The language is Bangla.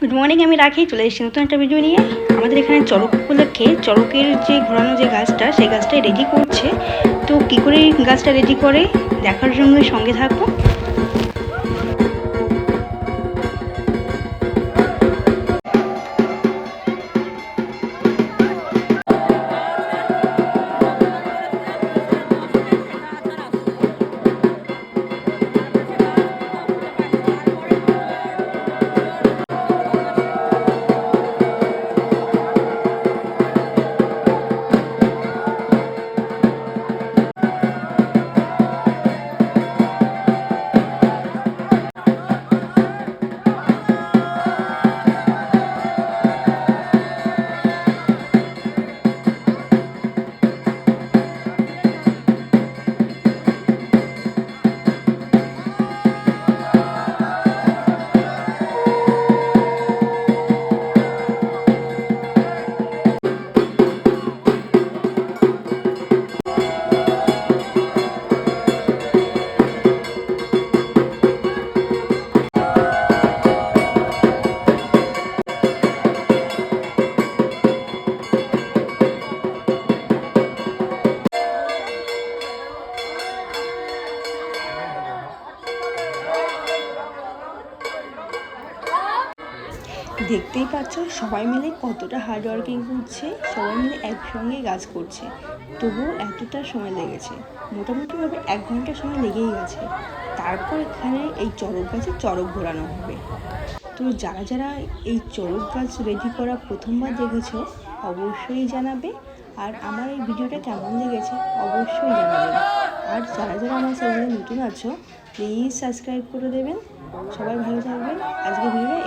গুড মর্নিং, আমি রাখি চলে এসেছি নতুন একটা ভিডিও নিয়ে। আমাদের এখানে চড়ক উপলক্ষে চড়কের যে ঘোরানো যে গাছটা, সেই গাছটাই রেডি করছে। তো কী করে গাছটা রেডি করে দেখার জন্য সঙ্গে থাকবো। দেখতেই পাচ্ছ সবাই মিলে কতটা হার্ড ওয়ার্কিং করছে, সবাই মিলে একসঙ্গে কাজ করছে, তবুও এতটা সময় লেগেছে। মোটামুটিভাবে 1 ঘন্টা সময় লেগেই গেছে। তারপর এখানে এই চড়ক গাছে চড়ক ঘোরানো হবে। তো যারা যারা এই চড়ক গাছ রেডি করা প্রথমবার দেখেছো অবশ্যই জানাবে, আর আমার এই ভিডিওটা কেমন লেগেছে অবশ্যই জানাবেন। আর যারা যারা আমার চ্যানেলে নতুন আছো প্লিজ সাবস্ক্রাইব করে দেবেন। সবাই ভালো থাকবেন। আজকে ভিডিওটা